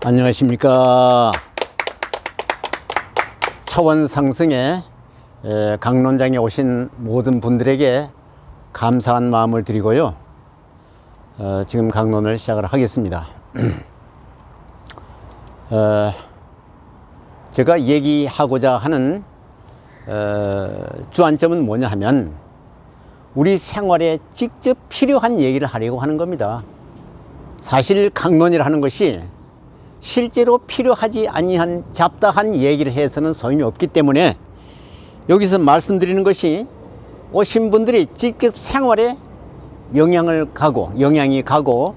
안녕하십니까. 차원 상승의 강론장에 오신 모든 분들에게 감사한 마음을 드리고요. 지금 강론을 시작을 하겠습니다. 제가 얘기하고자 하는 주안점은 뭐냐 하면 우리 생활에 직접 필요한 얘기를 하려고 하는 겁니다. 사실 강론이라는 것이 실제로 필요하지 아니한 잡다한 얘기를 해서는 소용이 없기 때문에 여기서 말씀드리는 것이 오신 분들이 직접 생활에 영향이 가고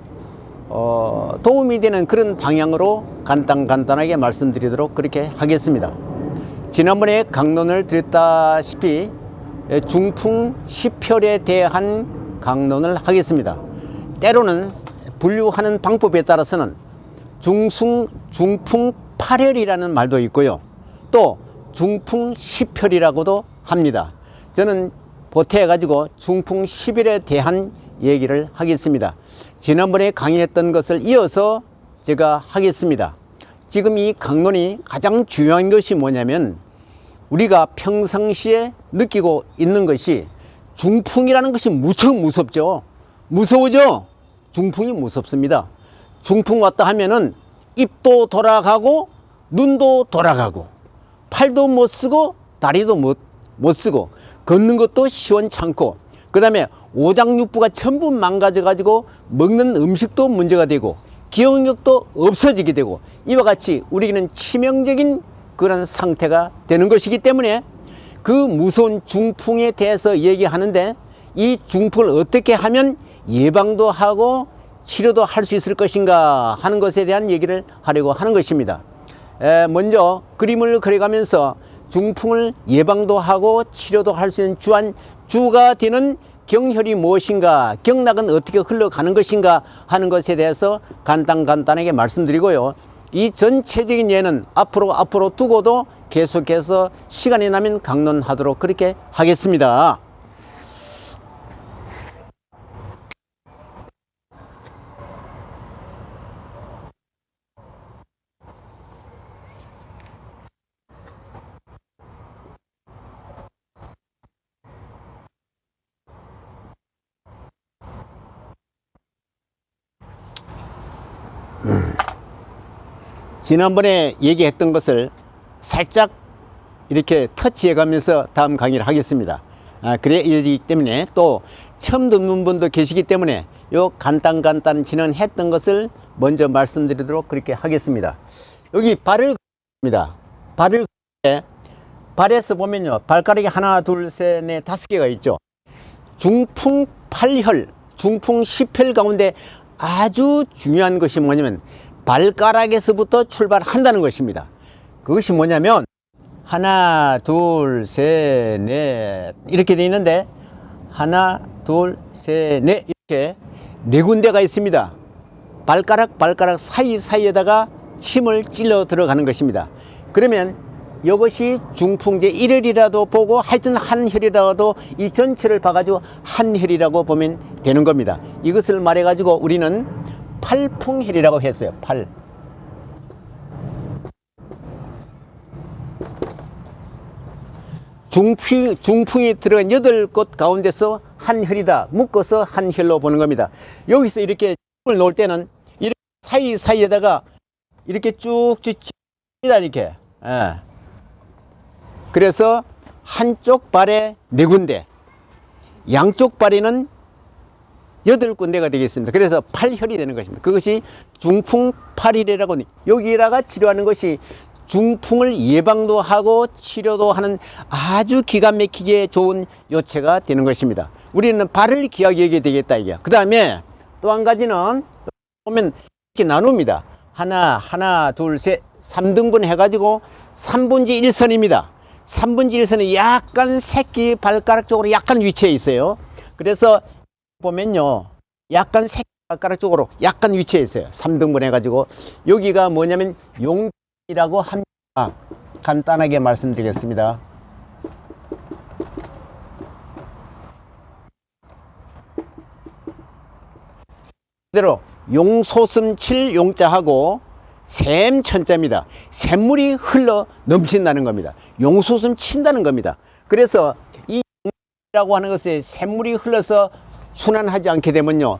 도움이 되는 그런 방향으로 간단하게 말씀드리도록 그렇게 하겠습니다. 지난번에 강론을 드렸다시피 중풍 10혈에 대한 강론을 하겠습니다. 때로는 분류하는 방법에 따라서는 중풍 8혈이라는 말도 있고요. 또 중풍 10혈이라고도 합니다. 저는 보태가지고 중풍 10혈에 대한 얘기를 하겠습니다. 지난번에 강의했던 것을 이어서 제가 하겠습니다. 지금 이 강론이 가장 중요한 것이 뭐냐면 우리가 평상시에 느끼고 있는 것이 중풍이라는 것이 무척 무섭죠. 무서우죠? 중풍이 무섭습니다. 중풍 왔다 하면은 입도 돌아가고 눈도 돌아가고 팔도 못 쓰고 다리도 못 쓰고 걷는 것도 시원찮고 그 다음에 오장육부가 전부 망가져 가지고 먹는 음식도 문제가 되고 기억력도 없어지게 되고 이와 같이 우리에게는 치명적인 그런 상태가 되는 것이기 때문에 그 무서운 중풍에 대해서 얘기하는데 이 중풍을 어떻게 하면 예방도 하고 치료도 할 수 있을 것인가 하는 것에 대한 얘기를 하려고 하는 것입니다. 먼저 그림을 그려가면서 중풍을 예방도 하고 치료도 할 수 있는 주가 되는 경혈이 무엇인가, 경락은 어떻게 흘러가는 것인가 하는 것에 대해서 간단하게 말씀드리고요. 이 전체적인 예는 앞으로 두고도 계속해서 시간이 나면 강론하도록 그렇게 하겠습니다. 지난번에 얘기했던 것을 살짝 이렇게 터치해 가면서 다음 강의를 하겠습니다. 그래 이어지기 때문에 또 처음 듣는 분도 계시기 때문에 요 간단 진행했던 것을 먼저 말씀드리도록 그렇게 하겠습니다. 여기 발을 그립니다. 발에서 보면요, 발가락이 하나 둘 셋 넷 다섯 개가 있죠. 중풍 8혈, 중풍 10혈 가운데 아주 중요한 것이 뭐냐면 발가락에서부터 출발한다는 것입니다. 그것이 뭐냐면 하나 둘 셋 넷 이렇게 되어 있는데 하나 둘 셋 넷 이렇게 네 군데가 있습니다. 발가락 사이에다가 침을 찔러 들어가는 것입니다. 그러면 이것이 중풍제 1혈이라도 보고 하여튼 한 혈이라도 이 전체를 봐가지고 한 혈이라고 보면 되는 겁니다. 이것을 말해가지고 우리는 팔풍혈이라고 했어요. 중풍이 들어간 8곳 가운데서 한 혈이다. 묶어서 한 혈로 보는 겁니다. 여기서 이렇게 침을 놓을 때는 이렇게 사이에다가 이렇게 쭉쭉 칩니다. 이렇게. 그래서 한쪽 발에 4군데, 양쪽 발에는 8군데가 되겠습니다. 그래서 8혈이 되는 것입니다. 그것이 중풍 8혈이라고, 여기다가 치료하는 것이 중풍을 예방도 하고 치료도 하는 아주 기가 막히게 좋은 요체가 되는 것입니다. 우리는 발을 기하게 여겨야 되겠다 이게. 그 다음에 또 한 가지는 보면 이렇게 나눕니다. 하나 둘 셋 3등분 해가지고 3분지 1선입니다. 3분지 1선이 약간 새끼 발가락 쪽으로 약간 위치해 있어요. 그래서 보면요, 약간 새끼 발가락 쪽으로 약간 위치해 있어요. 3등분 해가지고 여기가 뭐냐면 용이라고 합니다. 간단하게 말씀드리겠습니다. 그대로 용소슴 7 용자하고 샘천자입니다. 샘물이 흘러 넘친다는 겁니다. 용솟음 친다는 겁니다. 그래서 이 용이라고 하는 것에 샘물이 흘러서 순환하지 않게 되면요,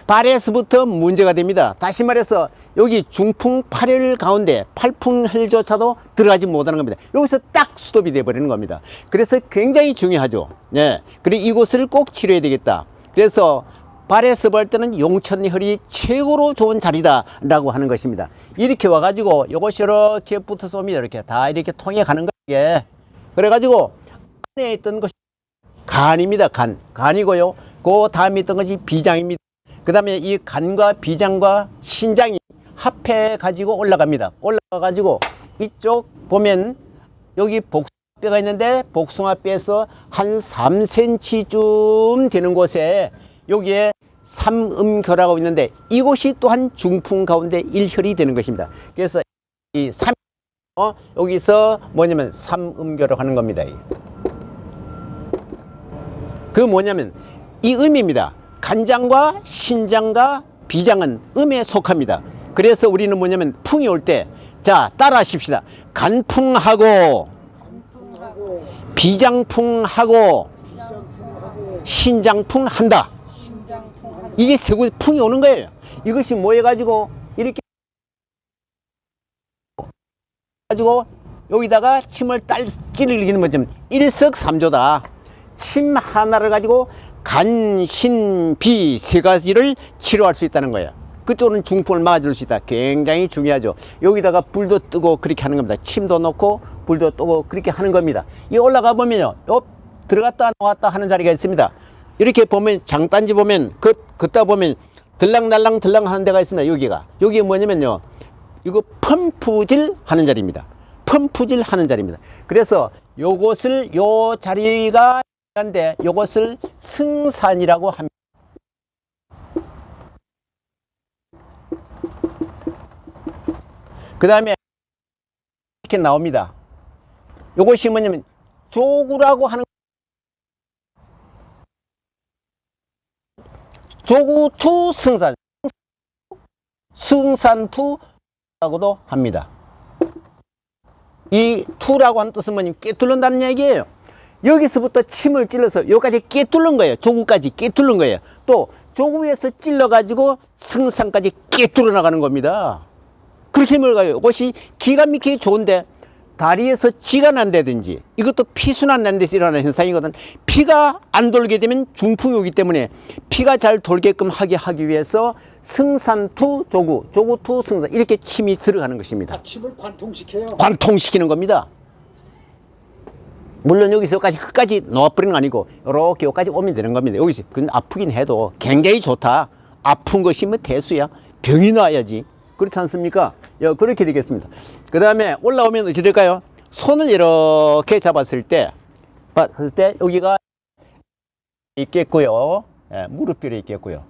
발에서부터 문제가 됩니다. 다시 말해서 여기 중풍 8혈 가운데 팔풍혈조차도 들어가지 못하는 겁니다. 여기서 딱 스톱이 돼버리는 겁니다. 그래서 굉장히 중요하죠. 예. 그리고 이곳을 꼭 치료해야 되겠다. 그래서 발에서 볼 때는 용천혈이 최고로 좋은 자리다 라고 하는 것입니다. 이렇게 와가지고 이것이 이렇게 붙어서 옵니다. 이렇게 다 이렇게 통해 가는 거예요. 그래가지고 안에 있던 것이 간입니다. 간이고요. 그 다음에 있던 것이 비장입니다. 그 다음에 이 간과 비장과 신장이 합해 가지고 올라갑니다. 올라가 가지고 이쪽 보면 여기 복숭아뼈가 있는데 복숭아뼈에서 한 3cm쯤 되는 곳에 여기에 삼음교라고 있는데 이곳이 또한 중풍 가운데 1혈이 되는 것입니다. 그래서 이 여기서 뭐냐면 삼음교라고 하는 겁니다. 그 뭐냐면 이 음입니다. 간장과 신장과 비장은 음에 속합니다. 그래서 우리는 뭐냐면 풍이 올 때, 자, 따라 하십시다. 간풍하고, 비장풍하고, 신장풍한다. 이게 세고 풍이 오는 거예요. 이것이 모여가지고 이렇게 가지고 여기다가 침을 찔리는 뭐냐면 일석삼조다. 침 하나를 가지고 간, 신, 비 세 가지를 치료할 수 있다는 거예요. 그쪽은 중풍을 막아줄 수 있다. 굉장히 중요하죠. 여기다가 불도 뜨고 그렇게 하는 겁니다. 침도 넣고 불도 뜨고 그렇게 하는 겁니다. 이 올라가 보면요, 들어갔다 나왔다 하는 자리가 있습니다. 이렇게 보면 장단지 보면 걷다 보면 들랑날랑 하는 데가 있습니다. 여기가 뭐냐면요, 이거 펌프질 하는 자리입니다. 펌프질 하는 자리입니다. 그래서 요것을 요 자리가 한데 요것을 승산이라고 합니다. 그 다음에 이렇게 나옵니다. 요것이 뭐냐면 조구라고 하는, 조구투 승산, 승산투라고도 합니다. 이 투라고 하는 뜻은 뭐냐면 꿰뚫는다는 얘기예요. 여기서부터 침을 찔러서 여기까지 꿰뚫는 거예요. 조구까지 꿰뚫는 거예요. 또 조구에서 찔러가지고 승산까지 꿰뚫어 나가는 겁니다. 그렇게 힘을 가요. 이것이 기가 막히게 좋은데 다리에서 쥐가 난다든지 이것도 피순환 난 데서 일어나는 현상이거든. 피가 안 돌게 되면 중풍이 오기 때문에 피가 잘 돌게끔 하기 위해서 승산투 조구, 조구투 승산 이렇게 침이 들어가는 것입니다. 침을 관통시켜요. 관통시키는 겁니다. 물론 여기서 여기까지 끝까지 놓아버리는 거 아니고 이렇게 여기까지 오면 되는 겁니다. 여기서 그건 아프긴 해도 굉장히 좋다. 아픈 것이 뭐 대수야. 병이 나야지. 그렇지 않습니까? 그렇게 되겠습니다. 그 다음에 올라오면 어찌 될까요? 손을 이렇게 잡았을 때 여기가 있겠고요. 무릎뼈에 있겠고요.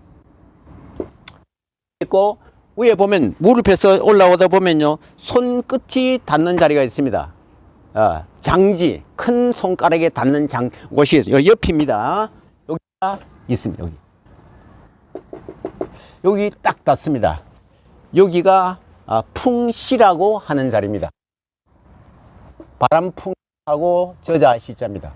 있고 위에 보면 무릎에서 올라오다 보면요, 손끝이 닿는 자리가 있습니다. 장지, 큰 손가락에 닿는 곳이 옆입니다. 여기가 있습니다. 여기 딱 닿습니다. 여기가 풍시라고 하는 자리입니다. 바람풍하고 저자 시자입니다.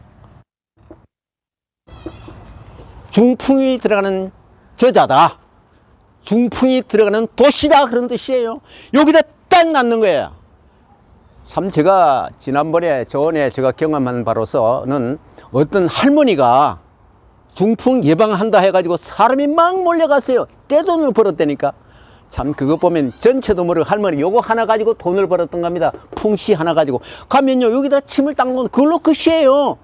중풍이 들어가는 저자다. 중풍이 들어가는 도시다. 그런 뜻이에요. 여기다 딱 놨는 거예요. 참 제가 지난번에 제가 경험한 바로서는 어떤 할머니가 중풍 예방한다 해가지고 사람이 막 몰려갔어요. 떼돈을 벌었다니까. 참 그거 보면 전체도 모르고 할머니 요거 하나 가지고 돈을 벌었던 겁니다. 풍시 하나 가지고 가면요, 여기다 침을 딱 놓은 그걸로 끝이에요.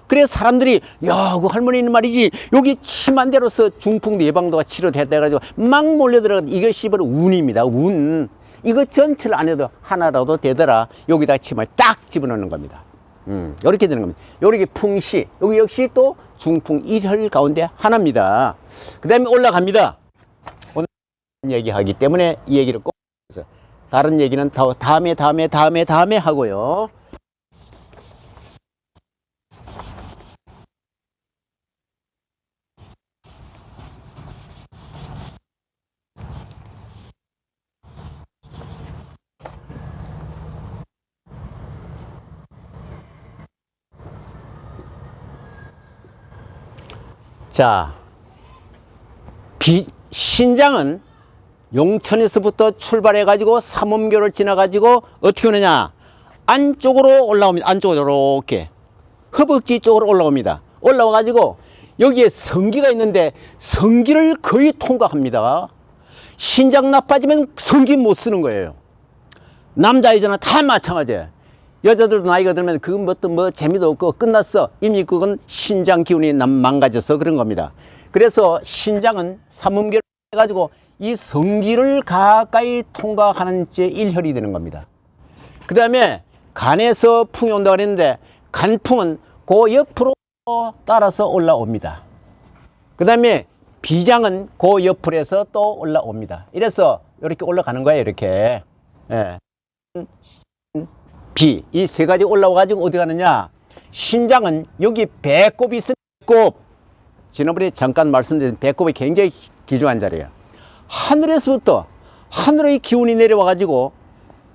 그래서 사람들이 야, 그 할머니는 말이지 여기 침 한 대로서 중풍도 예방도가 치료됐다 해가지고 막 몰려들어가. 이것이 바로 운입니다. 운. 이거 전체를 안 해도 하나라도 되더라. 여기다 침을 딱 집어넣는 겁니다. 이렇게 되는 겁니다. 이렇게 풍시, 여기 역시 또 중풍 1혈 가운데 하나입니다. 그 다음에 올라갑니다. 오늘 얘기하기 때문에 이 얘기를 꼭 해서 다른 얘기는 다음에 하고요. 자, 신장은 용천에서부터 출발해 가지고 삼음교를 지나 가지고 어떻게 오느냐, 안쪽으로 올라옵니다. 안쪽으로 이렇게 허벅지 쪽으로 올라옵니다. 올라와 가지고 여기에 성기가 있는데 성기를 거의 통과합니다. 신장 나빠지면 성기 못 쓰는 거예요. 남자 여자는 다 마찬가지예요. 여자들도 나이가 들면 그건 뭐 재미도 없고 끝났어. 이미 그건 신장 기운이 망가져서 그런 겁니다. 그래서 신장은 삼음교를 해가지고 이 성기를 가까이 통과하는 제1혈이 되는 겁니다. 그 다음에 간에서 풍이 온다고 그랬는데 간풍은 그 옆으로 따라서 올라옵니다. 그 다음에 비장은 그 옆으로 해서 또 올라옵니다. 이래서 이렇게 올라가는 거예요. 이렇게. 예. 비, 이 세 가지 올라와 가지고 어디 가느냐, 신장은 여기 배꼽이 있으면 배꼽, 지난번에 잠깐 말씀드린 배꼽이 굉장히 귀중한 자리예요. 하늘에서부터 하늘의 기운이 내려와 가지고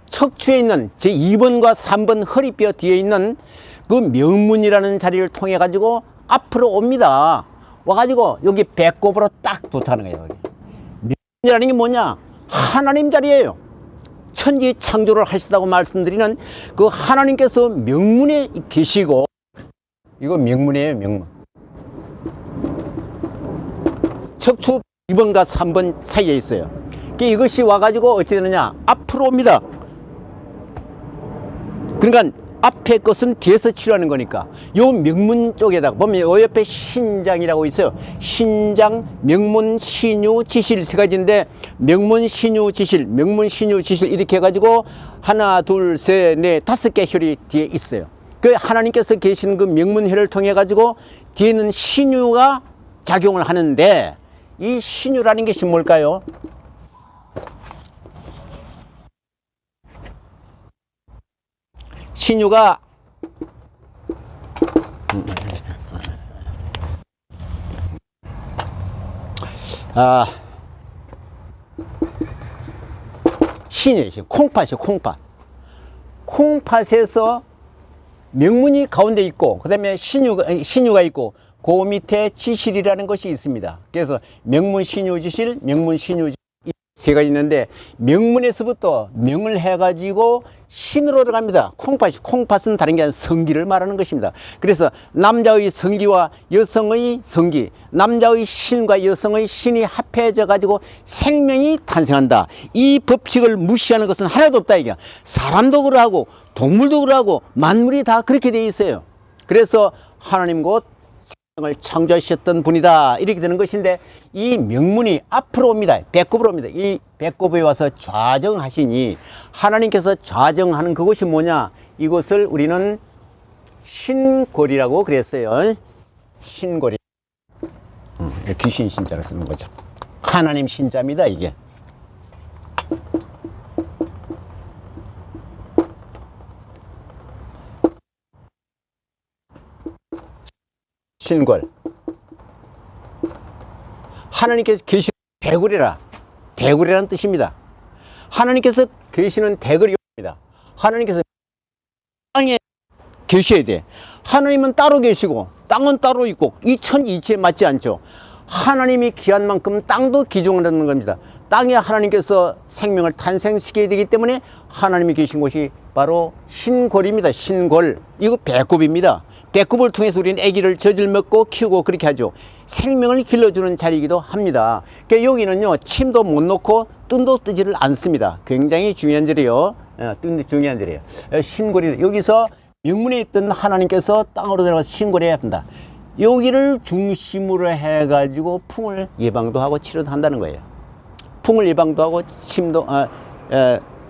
척추에 있는 제 2번과 3번 허리뼈 뒤에 있는 그 명문이라는 자리를 통해 가지고 앞으로 옵니다. 와 가지고 여기 배꼽으로 딱 도착하는 거예요. 명문이라는 게 뭐냐, 하나님 자리예요. 천지 창조를 하시다고 말씀드리는 그 하나님께서 명문에 계시고, 이거 명문이에요. 명문. 척추 2번과 3번 사이에 있어요. 이것이 와가지고 어찌 되느냐, 앞으로 옵니다. 그러니까 앞에 것은 뒤에서 치료하는 거니까 요 명문 쪽에다가 보면 요 옆에 신장이라고 있어요. 신장, 명문, 신유, 지실 세 가지인데 명문, 신유, 지실, 명문, 신유, 지실 이렇게 해가지고 하나, 둘, 셋, 넷, 5개 혈이 뒤에 있어요. 그 하나님께서 계시는 그 명문혈을 통해 가지고 뒤에는 신유가 작용을 하는데, 이 신유라는 것이 뭘까요? 신유가 신유이죠. 콩팥이요. 콩팥. 콩팥에서 명문이 가운데 있고 그 다음에 신유가 있고 그 밑에 지실이라는 것이 있습니다. 그래서 명문, 신유, 지실, 명문, 신유, 세 가지 있는데 명문에서부터 명을 해가지고 신으로 들어갑니다. 콩팥은 다른 게 아니라 성기를 말하는 것입니다. 그래서 남자의 성기와 여성의 성기, 남자의 신과 여성의 신이 합해져 가지고 생명이 탄생한다. 이 법칙을 무시하는 것은 하나도 없다 이게. 사람도 그러하고 동물도 그러하고 만물이 다 그렇게 돼 있어요. 그래서 하나님 곧 을 창조하셨던 분이다 이렇게 되는 것인데, 이 명문이 앞으로 옵니다. 배꼽으로 옵니다. 이 배꼽에 와서 좌정하시니 하나님께서 좌정하는 그것이 뭐냐, 이것을 우리는 신골이라고 그랬어요. 신골이 귀신 신자를 쓰는 거죠. 하나님 신자입니다 이게. 신골. 하나님께서 계시는 대굴이라, 대굴이라는 뜻입니다. 하나님께서 계시는 대굴입니다. 하나님께서 땅에 계셔야 돼. 하나님은 따로 계시고 땅은 따로 있고 이 천이치에 맞지 않죠. 하나님이 귀한 만큼 땅도 귀중하다는 겁니다. 땅에 하나님께서 생명을 탄생시켜야 되기 때문에 하나님이 계신 곳이 바로 신골입니다. 신골. 이거 배꼽입니다. 배꼽을 통해서 우리는 아기를 젖을 먹고 키우고 그렇게 하죠. 생명을 길러주는 자리이기도 합니다. 그러니까 여기는요, 침도 못 놓고 뜸도 뜨지를 않습니다. 굉장히 중요한 자리예요. 뜸도 중요한 자리예요. 신골이, 여기서 명문에 있던 하나님께서 땅으로 내려가서 신골에 합니다. 여기를 중심으로 해가지고 풍을 예방도 하고 치료도 한다는 거예요. 풍을 예방도 하고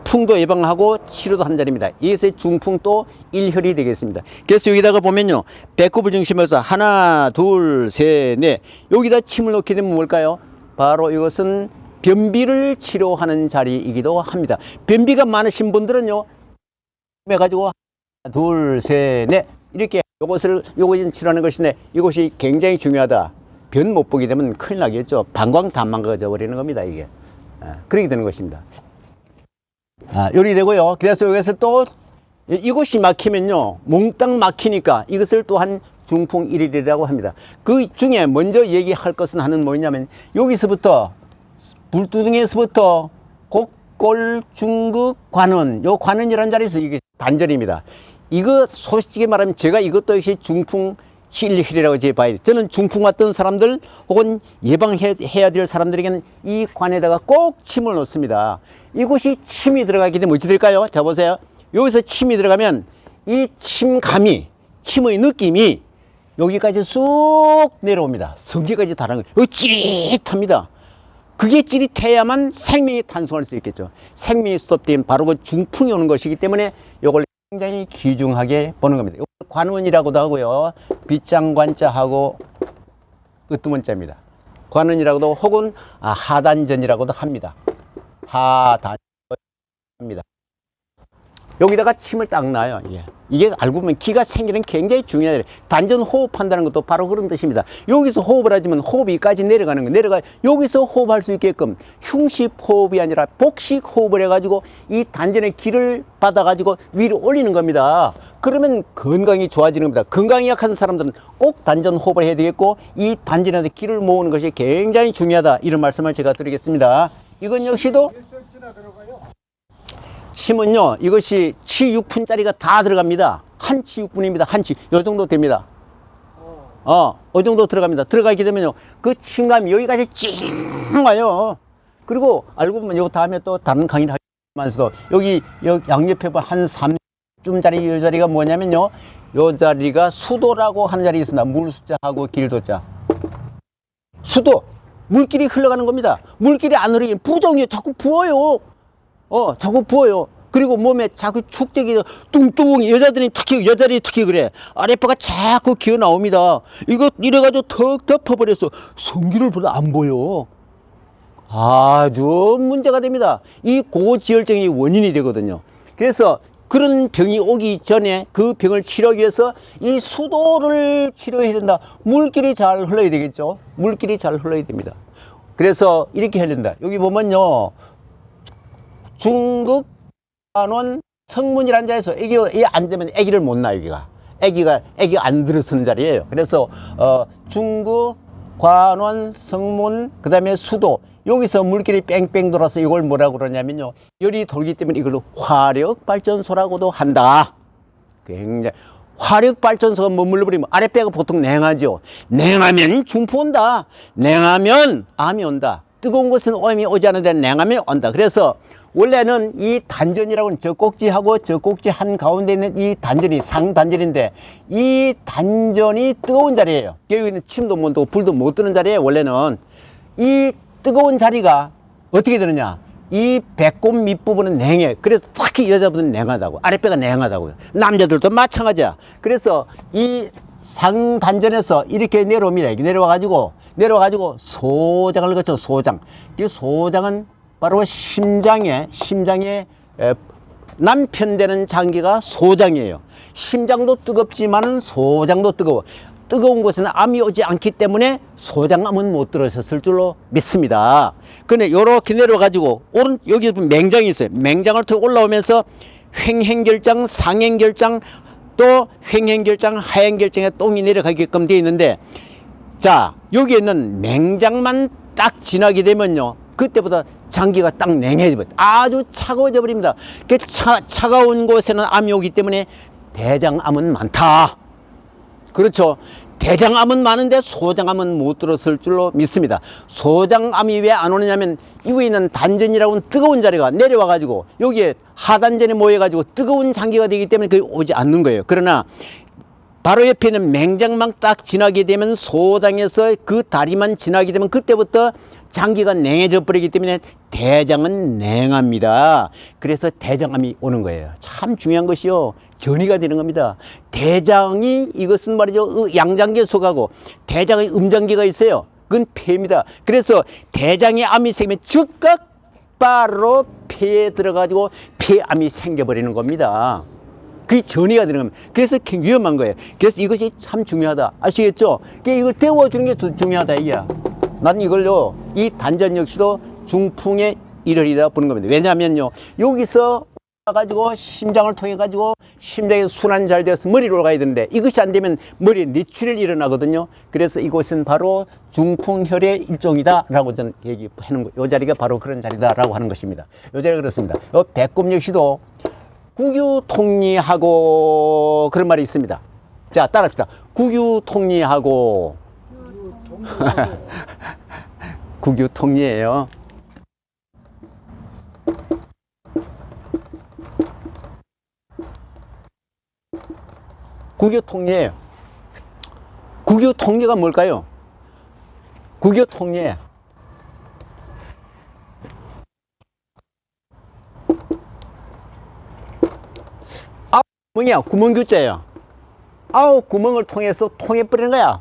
풍도 예방하고 치료도 한 자리입니다. 이것의 중풍 또 1혈이 되겠습니다. 그래서 여기다가 보면요, 배꼽을 중심으로 해서 하나, 둘, 셋, 넷, 여기다 침을 놓게 되면 뭘까요? 바로 이것은 변비를 치료하는 자리이기도 합니다. 변비가 많으신 분들은요, 해가지고 하나, 둘, 셋, 넷 이렇게 요것을 치료하는 것인데, 이것이 굉장히 중요하다. 변 못 보게 되면 큰일 나겠죠. 방광 다 망가져 버리는 겁니다 이게. 그렇게 되는 것입니다. 요리 되고요. 그래서 여기서 또 이곳이 막히면요, 몽땅 막히니까 이것을 또한 중풍 1일이라고 합니다. 그 중에 먼저 얘기할 것은 하는 뭐냐면 여기서부터 불두둥에서부터 곡골, 중극, 관원, 요 관원이라는 자리에서 이게 단전입니다. 이거 솔직히 말하면 제가 이것도 역시 중풍 1일이라고 제 봐야 돼. 저는 중풍 왔던 사람들 혹은 예방해야 될 사람들에게는 이 관에다가 꼭 침을 놓습니다. 이곳이 침이 들어가게 되면 어찌 될까요? 자 보세요. 여기서 침이 들어가면 이 침감이, 침의 느낌이 여기까지 쑥 내려옵니다. 성기까지 달하는 거예요. 여기 찌릿합니다. 그게 찌릿해야만 생명이 탄생할 수 있겠죠. 생명이 스톱되면 바로 그 중풍이 오는 것이기 때문에 이걸 굉장히 귀중하게 보는 겁니다. 관원이라고도 하고요. 빗장관자하고 으뜸원자입니다. 관원이라고도 혹은 하단전이라고도 합니다. 하단입니다. 여기다가 침을 딱 놔요. 예. 이게 알고 보면 기가 생기는 굉장히 중요해요. 단전 호흡한다는 것도 바로 그런 뜻입니다. 여기서 호흡을 하지만 호흡이 여기까지 내려가는 거, 여기서 호흡할 수 있게끔 흉식 호흡이 아니라 복식 호흡을 해가지고 이 단전의 기를 받아가지고 위로 올리는 겁니다. 그러면 건강이 좋아지는 겁니다. 건강이 약한 사람들은 꼭 단전 호흡을 해야 되겠고 이 단전에 기를 모으는 것이 굉장히 중요하다. 이런 말씀을 제가 드리겠습니다. 이건 역시도 침은요, 이것이 치 6푼짜리가 다 들어갑니다. 한 치 6푼입니다. 한 치. 요 정도 됩니다. 요 정도 들어갑니다. 들어가게 되면요, 그 침감이 여기까지 찡 와요. 그리고 알고 보면 요 다음에 또 다른 강의를 하면서도 여기 양옆에 한 3쯤짜리 요 자리가 뭐냐면요, 요 자리가 수도라고 하는 자리가 있습니다. 물수자하고 길도자. 수도. 물길이 흘러가는 겁니다. 물길이 안 흐르면 부정이에요. 자꾸 부어요. 자꾸 부어요. 그리고 몸에 자꾸 축적이 뚱뚱, 여자들이 특히 그래. 아랫배가 자꾸 기어 나옵니다. 이거 이래가지고 턱 덮어버렸어. 성기를 보다 안 보여. 아주 문제가 됩니다. 이 고지혈증이 원인이 되거든요. 그래서 그런 병이 오기 전에 그 병을 치료하기 위해서 이 수도를 치료해야 된다. 물길이 잘 흘러야 되겠죠. 물길이 잘 흘러야 됩니다. 그래서 이렇게 해야 된다. 여기 보면요, 중극, 관원, 성문이라는 자리에서 이게 안 되면 아기를 못 낳아요. 아기가 안 들어서는 자리예요. 그래서 중극, 관원, 성문, 그 다음에 수도, 여기서 물길이 뺑뺑 돌아서 이걸 뭐라고 그러냐면요, 열이 돌기 때문에 이걸 화력발전소라고도 한다. 굉장히 화력발전소가 머물러 버리면 아랫배가 보통 냉하죠. 냉하면 중풍 온다. 냉하면 암이 온다. 뜨거운 곳은 암이 오지 않는데 냉하면 온다. 그래서 원래는 이 단전이라고 하는 저 꼭지하고 저 꼭지 한 가운데 있는 이 단전이 상단전인데 이 단전이 뜨거운 자리예요. 여기는 침도 못 들고 불도 못 드는 자리예요. 원래는 이 뜨거운 자리가 어떻게 되느냐, 이 배꼽 밑부분은 냉해. 그래서 특히 여자분은 냉하다고, 아랫배가 냉하다고요. 남자들도 마찬가지야. 그래서 이 상단전에서 이렇게 내려옵니다. 이렇게 내려와가지고 소장을 거쳐. 소장. 이 소장은 바로 심장에 남편되는 장기가 소장이에요. 심장도 뜨겁지만 소장도 뜨거워. 뜨거운 곳에는 암이 오지 않기 때문에 소장암은 못 들어섰을 줄로 믿습니다. 근데 요렇게 내려가지고 여기 맹장이 있어요. 맹장을 통해 올라오면서 횡행결장, 상행결장, 또 횡행결장, 하행결장에 똥이 내려가게끔 되어 있는데, 자, 여기에는 맹장만 딱 지나게 되면요, 그때보다 장기가 딱 냉해져 버립니다. 아주 차가워져 버립니다. 차가운 곳에는 암이 오기 때문에 대장암은 많다. 그렇죠. 대장암은 많은데 소장암은 못 들었을 줄로 믿습니다. 소장암이 왜 안 오느냐면 이 위에 있는 단전이라고 하는 뜨거운 자리가 내려와 가지고 여기에 하단전에 모여 가지고 뜨거운 장기가 되기 때문에 그게 오지 않는 거예요. 그러나 바로 옆에 있는 맹장만 딱 지나게 되면, 소장에서 그 다리만 지나게 되면 그때부터 장기가 냉해져 버리기 때문에 대장은 냉합니다. 그래서 대장암이 오는 거예요. 참 중요한 것이요, 전이가 되는 겁니다. 대장이, 이것은 말이죠, 양장기에 속하고 대장의 음장기가 있어요. 그건 폐입니다. 그래서 대장에 암이 생기면 즉각 바로 폐에 들어가지고 폐암이 생겨버리는 겁니다. 그게 전이가 되는 겁니다. 그래서 굉장히 위험한 거예요. 그래서 이것이 참 중요하다. 아시겠죠? 이걸 데워주는 게 중요하다, 이게야. 나는 이걸요, 이 단전 역시도 중풍의 일혈이다 보는 겁니다. 왜냐하면요, 여기서 가지고 심장을 통해 가지고 심장이 순환 잘 되어서 머리로 올라가야 되는데 이것이 안 되면 머리에 뇌출혈이 일어나거든요. 그래서 이곳은 바로 중풍혈의 일종이다라고 저는 얘기하는 거. 이 자리가 바로 그런 자리다라고 하는 것입니다. 이 자리가 그렇습니다. 이 배꼽 역시도 구규통리하고 그런 말이 있습니다. 자, 따라합시다. 구규통리하고 구규통리예요. 구교통리예요. 구교통리가 뭘까요? 구교통리. 아홉 구멍이야. 구멍교자예요. 아홉 구멍을 통해서 통해버리는 거야.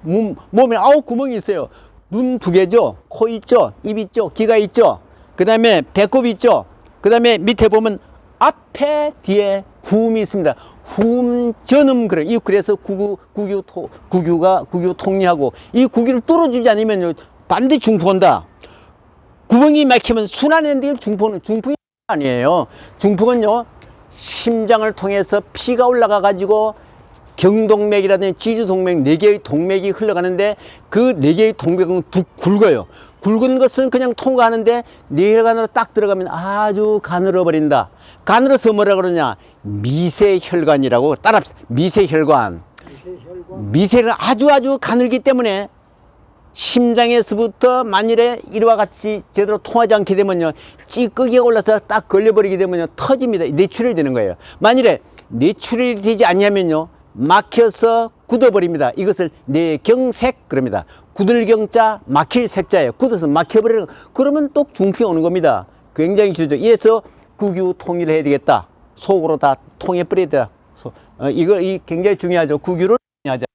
몸에 아홉 구멍이 있어요. 눈 두 개죠. 코 있죠. 입 있죠. 귀가 있죠. 그 다음에 배꼽이 있죠. 그 다음에 밑에 보면 앞에 뒤에 후음이 있습니다. 후음 전음 그래. 그래서 구교통리하고 이 구기를 뚫어주지 않으면 반드시 중풍 온다. 구멍이 막히면 순환인데 중풍이 아니에요. 중풍은요 심장을 통해서 피가 올라가 가지고 경동맥이라든지 지주동맥 4개의 동맥이 흘러가는데 그 4개의 동맥은 굵어요. 굵은 것은 그냥 통과하는데 뇌혈관으로 딱 들어가면 아주 가늘어 버린다. 가늘어서 뭐라 그러냐? 미세혈관이라고 따라합시다. 미세혈관. 미세혈관 아주 가늘기 때문에 심장에서부터 만일에 이와 같이 제대로 통하지 않게 되면요 찌꺼기가 올라서 딱 걸려버리게 되면요 터집니다. 뇌출혈이 되는 거예요. 만일에 뇌출혈이 되지 않냐면요 막혀서 굳어버립니다. 이것을 뇌경색 그럽니다. 굳을경자 막힐 색자예요. 굳어서 막혀버리는 거. 그러면 또 중풍이 오는 겁니다. 굉장히 주죠. 이래서 구규통일을 해야 되겠다. 속으로 다 통해버려야 돼. 이 굉장히 중요하죠. 구규를 하자.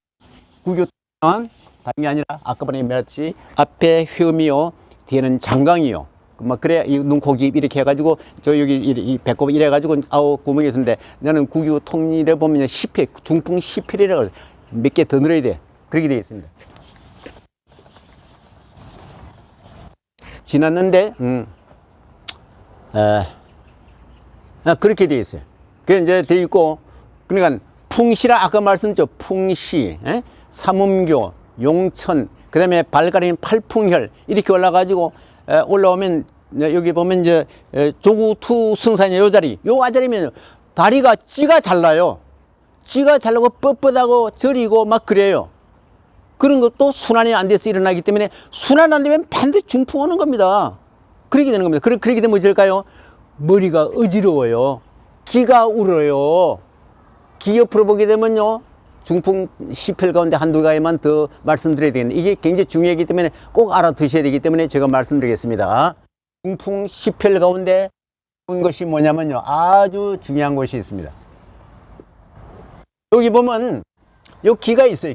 구규통은 다름이 아니라 아까 전에 말했듯이 앞에 휘음이요 뒤에는 장강이요. 막 그래 이 눈, 코, 입 이렇게 해가지고 저 여기 이 배꼽 이래가지고 아홉 구멍이 있는데 나는 구규 통일에 보면 10회 중풍 10회라고 몇 개 더 늘어야 돼. 그렇게 되어 있습니다. 지났는데 그렇게 되어 있어요. 그 이제 되어 있고 그러니까 풍시라 아까 말씀드렸죠. 풍시, 삼음교, 용천, 그 다음에 발가락인 팔풍혈 이렇게 올라가지고 올라오면 여기 보면 이제 조구투 승산이 요 자리 요 아자리면 다리가 찌가 잘나요. 찌가 잘나고 뻣뻣하고 저리고 막 그래요. 그런 것도 순환이 안 돼서 일어나기 때문에 순환 안 되면 반드시 중풍 오는 겁니다. 그렇게 되는 겁니다. 그렇게 되면 어쩔까요? 머리가 어지러워요. 귀가 울어요. 귀 옆으로 보게 되면요 중풍 10혈 가운데 한두 가지만 더 말씀드려야 되겠는데 이게 굉장히 중요하기 때문에 꼭 알아두셔야 되기 때문에 제가 말씀드리겠습니다. 중풍 10혈 가운데 좋은 것이 뭐냐면요 아주 중요한 것이 있습니다. 여기 보면 요 귀가 있어요.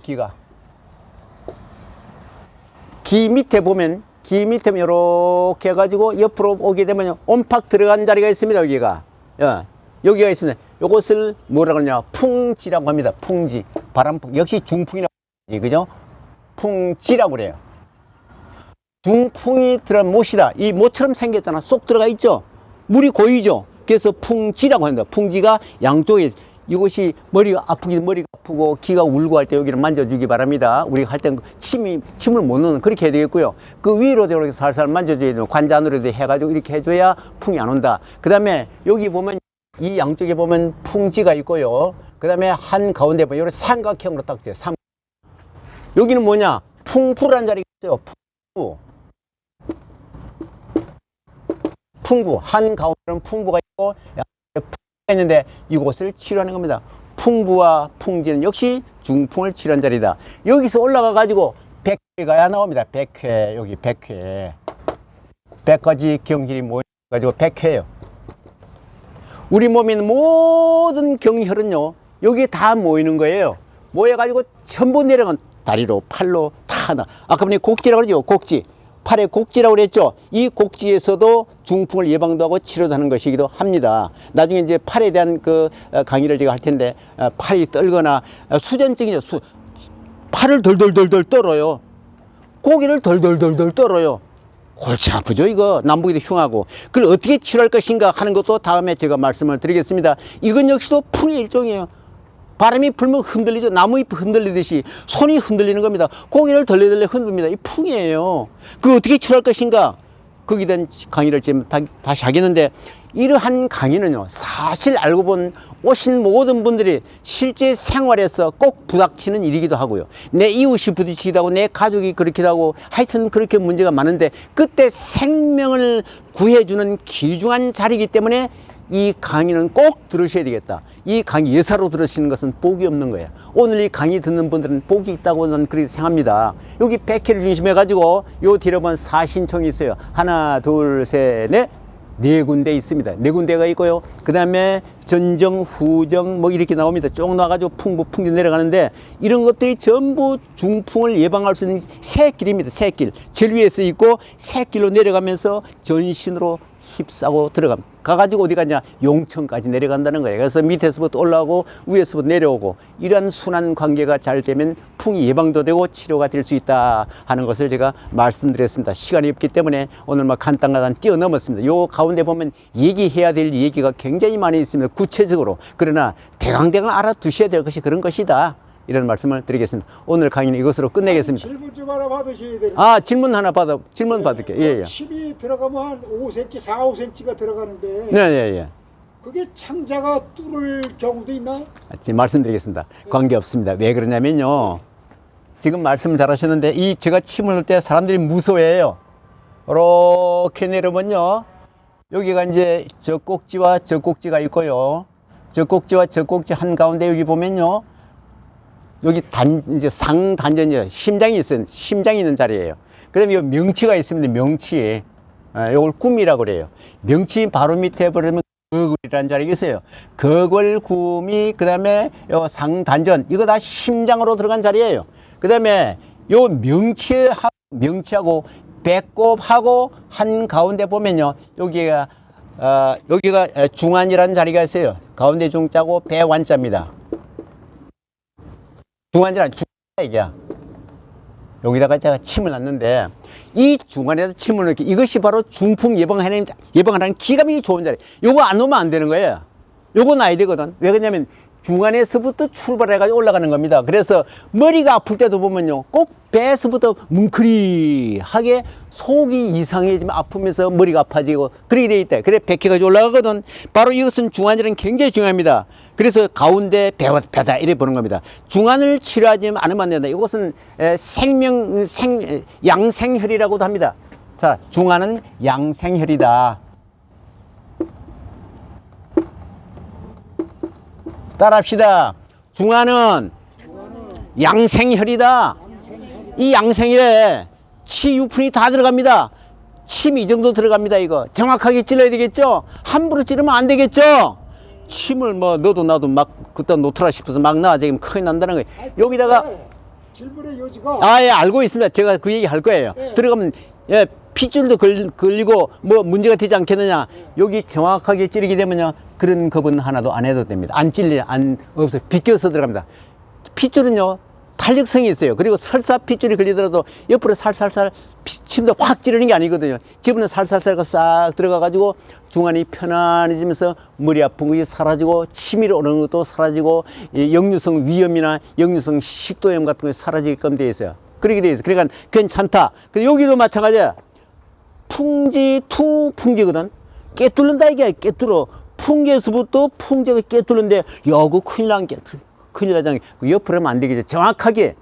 귀 밑에 보면 이렇게 해가지고 옆으로 오게 되면 온팍 들어간 자리가 있습니다. 여기가 있습니다. 요것을 뭐라 그러냐 풍지라고 합니다. 풍지 바람풍 역시 중풍이라고 하지 그죠? 풍지라고 그래요. 중풍이 들어간 못이다. 이 못처럼 생겼잖아. 쏙 들어가 있죠. 물이 고이죠. 그래서 풍지라고 합니다. 풍지가 양쪽에 이것이 머리가 아프고 귀가 울고 할 때 여기를 만져주기 바랍니다. 우리가 할 때 침을 못 넣는 그렇게 해야 되겠고요. 그 위로 이렇게 살살 만져줘야 돼요. 관자놀이도 해가지고 이렇게 해줘야 풍이 안 온다. 그 다음에 여기 보면 이 양쪽에 보면 풍지가 있고요. 그 다음에 한 가운데 보면 이렇게 삼각형으로 딱 돼요. 여기는 뭐냐? 풍부라는 자리가 있어요. 풍부. 한 가운데는 풍부가 있고 풍부가 있는데 이곳을 치료하는 겁니다. 풍부와 풍지는 역시 중풍을 치료한 자리다. 여기서 올라가 가지고 백회가 나옵니다. 백회. 여기 백회. 100가지 경혈이 모여가지고 백회예요. 우리 몸에 있는 모든 경혈은요 여기에 다 모이는 거예요. 모여가지고 전부 내려간 다리로 팔로 다 아까 보니 곡지라고 그러죠. 곡지 팔의 곡지라고 그랬죠. 이 곡지에서도 중풍을 예방도 하고 치료도 하는 것이기도 합니다. 나중에 이제 팔에 대한 그 강의를 제가 할 텐데 팔이 떨거나 수전증이죠. 팔을 덜덜덜덜 떨어요. 고기를 덜덜덜덜 떨어요. 골치 아프죠. 이거 남북이도 흉하고 그걸 어떻게 치료할 것인가 하는 것도 다음에 제가 말씀을 드리겠습니다. 이건 역시도 풍의 일종이에요. 바람이 불면 흔들리죠. 나무잎 흔들리듯이 손이 흔들리는 겁니다. 고개를 덜레덜레 흔듭니다. 이 풍이에요. 그 어떻게 치료할 것인가? 거기에 대한 강의를 지금 다시 하겠는데, 이러한 강의는요, 사실 알고 본 오신 모든 분들이 실제 생활에서 꼭 부닥치는 일이기도 하고요. 내 이웃이 부딪히기도 하고 내 가족이 그렇기도 하고 하여튼 그렇게 문제가 많은데, 그때 생명을 구해주는 귀중한 자리이기 때문에 이 강의는 꼭 들으셔야 되겠다. 이 강의 예사로 들으시는 것은 복이 없는 거예요. 오늘 이 강의 듣는 분들은 복이 있다고 저는 그렇게 생각합니다. 여기 100회를 중심해 가지고 요 뒤로 보면 사신청이 있어요. 하나, 둘, 셋, 넷. 네 군데 있습니다. 네 군데가 있고요. 그 다음에 전정, 후정 뭐 이렇게 나옵니다. 쭉 나와가지고 풍부, 풍주 내려가는데, 이런 것들이 전부 중풍을 예방할 수 있는 새길입니다. 새길. 제일 위에서 있고 새길로 내려가면서 전신으로 휩싸고 들어갑니다. 가가지고 어디 가냐? 용천까지 내려간다는 거예요. 그래서 밑에서부터 올라오고 위에서부터 내려오고, 이러한 순환 관계가 잘 되면 풍이 예방도 되고 치료가 될 수 있다 하는 것을 제가 말씀드렸습니다. 시간이 없기 때문에 오늘 막 간단하단 뛰어넘었습니다. 요 가운데 보면 얘기해야 될 얘기가 굉장히 많이 있습니다. 구체적으로. 그러나 대강대강 알아두셔야 될 것이 그런 것이다. 이런 말씀을 드리겠습니다. 오늘 강의는 이것으로 끝내겠습니다. 질문 좀 하나 받으셔야 되는데. 아, 질문 하나 질문 받을게요. 예, 예. 칩이 들어가면 한 5cm, 4, 5cm가 들어가는데. 네, 예, 예. 그게 창자가 뚫을 경우도 있나요? 지금 말씀드리겠습니다. 관계 없습니다. 왜 그러냐면요, 지금 말씀 잘하셨는데, 이 제가 침을 넣을 때 사람들이 무서워해요. 이렇게 내려면요, 여기가 이제 저 꼭지와 저 꼭지가 있고요. 저 꼭지와 저 꼭지 한 가운데 여기 보면요, 여기 이제 상단전이요. 심장이 있어요. 심장이 있는 자리예요. 그 다음에 요 명치가 있습니다. 명치. 요걸 꿈이라고 그래요. 명치 바로 밑에 보면 거골이라는 자리가 있어요. 거골구미, 그 다음에 요 상단전. 이거 다 심장으로 들어간 자리예요. 그 다음에 요 명치하고 배꼽하고 한 가운데 보면요. 여기가 중안이라는 자리가 있어요. 가운데 중자고 배완자입니다. 중환자는 중환자. 여기다가 제가 침을 놨는데, 이 중환에다 침을 넣기, 이것이 바로 중풍 예방하는 기가 막히게 좋은 자리. 요거 안 놓으면 안 되는 거예요. 요거 놔야 되거든. 왜 그러냐면 중환에서부터 출발해가지고 올라가는 겁니다. 그래서 머리가 아플 때도 보면요, 꼭 배에서부터 뭉클이하게 속이 이상해지면 아프면서 머리가 아파지고 그렇게 돼 있다. 그래 백해가지고 올라가거든. 바로 이것은 중환자는 굉장히 중요합니다. 그래서 가운데 배다 이래 보는 겁니다. 중환을 치료하지 않으면 안 된다. 이것은 양생혈이라고도 합니다. 자, 중환은 양생혈이다. 따라합시다. 중환은 양생혈이다. 이 양생혈에 치유푼이 다 들어갑니다. 침 이 정도 들어갑니다. 이거 정확하게 찔러야 되겠죠. 함부로 찌르면 안 되겠죠. 침을 뭐 너도 나도 막 그때 놓더라 싶어서 막 나와 지금 큰일 난다는 거예요. 여기다가 질문의 요지가. 예, 알고 있습니다. 제가 그 얘기 할 거예요. 들어가면 핏줄도 걸리고 뭐 문제가 되지 않겠느냐. 여기 정확하게 찌르게 되면요, 그런 겁은 하나도 안 해도 됩니다. 없어요. 비껴서 들어갑니다. 핏줄은요, 탄력성이 있어요. 그리고 설사 핏줄이 걸리더라도 옆으로 살살살 침도 확 찌르는 게 아니거든요. 집으면 살살살 싹 들어가가지고 중환이 편안해지면서 머리 아픈 것이 사라지고, 치밀 오르는 것도 사라지고, 역류성 위염이나 역류성 식도염 같은 것이 사라지게끔 되어 있어요. 그렇게 되어 있어요. 그러니까 괜찮다. 여기도 마찬가지야. 풍지거든. 깨뚫는다 이게. 깨뚫어. 풍계에서부터 풍제가 깨뚫는데, 여구 큰일 나잖아요. 옆으로 하면 안 되겠죠. 정확하게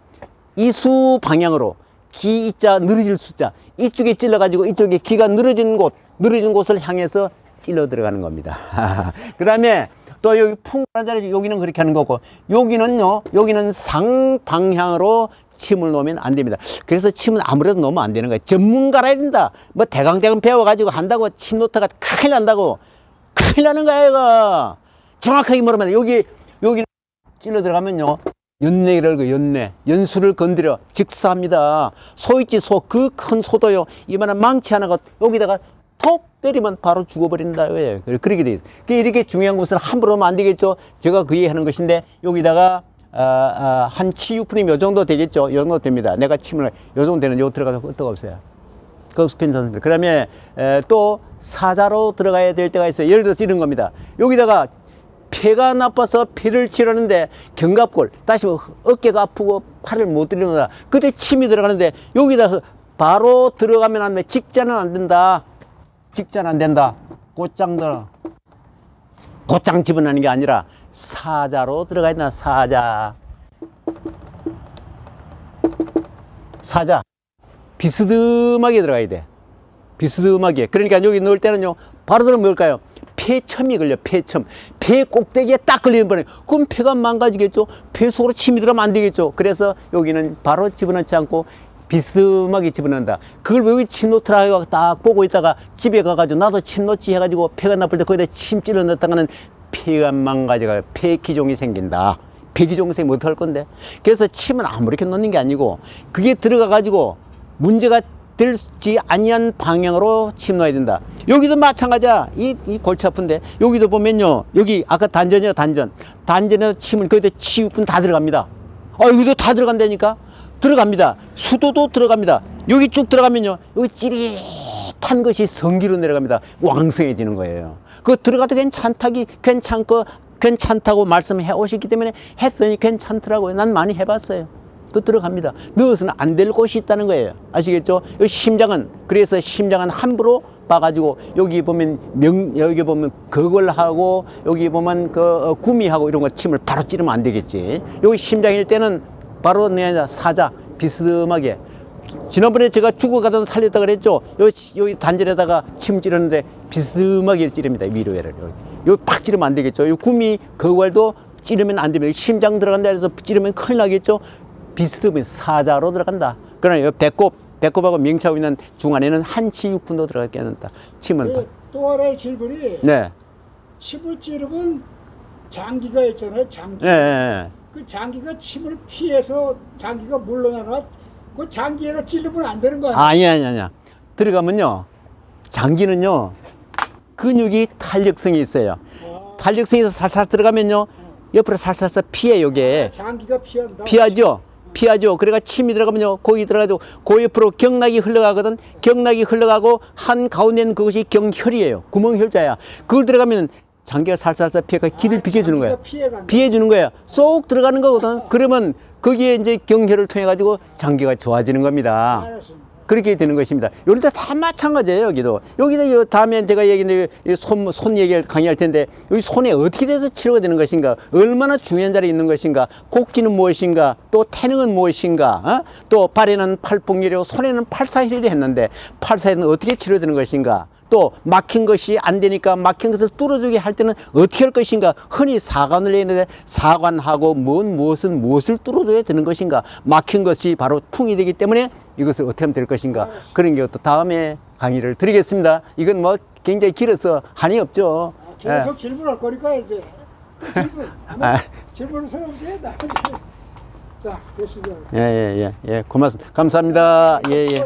이수 방향으로 기자 늘어질 숫자, 이쪽에 찔러가지고 이쪽에 기가 늘어진 곳을 향해서 찔러 들어가는 겁니다. 그 다음에 또 여기 풍부한 자리, 여기는 그렇게 하는 거고, 여기는 상방향으로 침을 놓으면 안 됩니다. 그래서 침은 아무래도 놓으면 안 되는 거예요. 전문가라 해야 된다. 뭐 대강대강 배워가지고 한다고 침 놓다가 큰일 난다고. 큰일 나는 거야, 이거. 정확하게 물으면 여기는 찔러 들어가면요, 연내라고 연수를 건드려 직사합니다. 소 있지, 그 큰 소도요, 이만한 망치 하나가 여기다가 톡 때리면 바로 죽어버린다. 왜? 그렇게 돼 있어요. 이렇게 중요한 것을 함부로 하면 안 되겠죠. 제가 그 얘기 하는 것인데, 여기다가 한 치유프림 요 정도 되겠죠. 요 정도 됩니다. 내가 침을 요 정도 되는 요 들어가서 끄떡 없어요. 그것도 괜찮습니다. 그다음에 또 사자로 들어가야 될 때가 있어요. 예를 들어서 이런 겁니다. 여기다가 폐가 나빠서 피를 치료하는데 견갑골, 다시 어깨가 아프고 팔을 못 들이는다. 그때 침이 들어가는데 여기다 바로 들어가면 안 돼. 직자는 안 된다. 직자는 안 된다. 곧장 들어. 곧장 집어넣는 게 아니라 사자로 들어가야 된다. 사자. 비스듬하게 들어가야 돼. 비스듬하게. 그러니까 여기 넣을 때는요, 바로 들어면 뭘까요? 폐첨이 걸려, 폐첨. 폐 꼭대기에 딱 걸리는 거예요. 그럼 폐가 망가지겠죠? 폐 속으로 침이 들어가면 안 되겠죠? 그래서 여기는 바로 집어넣지 않고 비스듬하게 집어넣는다. 그걸 왜 여기 침 놓더라 해서 딱 보고 있다가 집에 가가지고 나도 침 놓지 해가지고 폐가 나쁠 때 거기다 침 찔러 넣다가는 폐가 망가져가요. 폐기종이 생긴다. 폐기종이 생기면 어떡할 건데? 그래서 침은 아무렇게 넣는 게 아니고 그게 들어가가지고 문제가 될지 아니한 방향으로 침 넣어야 된다. 여기도 마찬가지야. 이 골치 아픈데 여기도 보면요, 여기 아까 단전이요, 단전에 침은 거기다 치육분 다 들어갑니다. 여기도 다 들어간다니까. 들어갑니다. 수도도 들어갑니다. 여기 쭉 들어가면요, 여기 찌릿한 것이 성기로 내려갑니다. 왕성해지는 거예요. 그거 들어가도 괜찮다고 말씀해 오셨기 때문에 했더니 괜찮더라고요. 난 많이 해봤어요. 또 들어갑니다. 넣어서는 안 될 곳이 있다는 거예요. 아시겠죠? 여기 심장은, 그래서 심장은 함부로 봐가지고 여기 보면 여기 보면 그걸 하고 여기 보면 구미하고 이런 거 침을 바로 찌르면 안 되겠지. 여기 심장일 때는 바로 내가 사자 비스듬하게. 지난번에 제가 죽어가던 살렸다 그랬죠. 여기 단전에다가 침 찌르는데 비스듬하게 찌릅니다. 위로에를 여기 팍 찌르면 안 되겠죠. 여기 구미 그걸도 찌르면 안 됩니다. 심장 들어간다 해서 찌르면 큰일 나겠죠. 비스듬히 사자로 들어간다. 그러나 배꼽하고 명치하고 있는 중안에는 한치육분도 들어가게 한다. 침은. 또 하나의 질문이, 네. 침을 찌르면 장기가 있잖아요. 장기. 네. 그 장기가 침을 피해서 장기가 물러나나, 그 장기에다 찌르면 안 되는 거야. 아니야. 들어가면요, 장기는요, 근육이 탄력성이 있어요. 탄력성이 있어서 살살 들어가면요, 옆으로 살살살 피해, 요게. 장기가 피한다. 피하죠. 그래가 침이 들어가면요, 거기 들어가지고, 그 옆으로 경락이 흘러가거든. 경락이 흘러가고, 한 가운데는 그것이 경혈이에요. 구멍혈자야. 그걸 들어가면 장기가 살살살 피해가 길을 비켜주는 거야. 피해주는 거야. 쏙 들어가는 거거든. 그러면 거기에 이제 경혈을 통해가지고 장기가 좋아지는 겁니다. 알았습니다. 그렇게 되는 것입니다. 요런 데 다 마찬가지예요, 여기도. 여기도 다음에 제가 얘기했는데, 손 얘기를 강의할 텐데, 여기 손에 어떻게 돼서 치료가 되는 것인가, 얼마나 중요한 자리에 있는 것인가, 꼭지는 무엇인가, 또 태능은 무엇인가, 또 발에는 팔풍혈이고 손에는 팔사혈이 했는데, 팔사혈은 어떻게 치료되는 것인가, 또 막힌 것이 안 되니까 막힌 것을 뚫어주게 할 때는 어떻게 할 것인가. 흔히 사관을 내는데 사관하고 무엇을 뚫어줘야 되는 것인가. 막힌 것이 바로 풍이 되기 때문에 이것을 어떻게 하면 될 것인가. 그런 것도 다음에 강의를 드리겠습니다. 이건 뭐 굉장히 길어서 한이 없죠. 계속 질문할 거니까 이제 질문. 질문을 서없이 자, 됐습니다. 고맙습니다. 감사합니다. 예.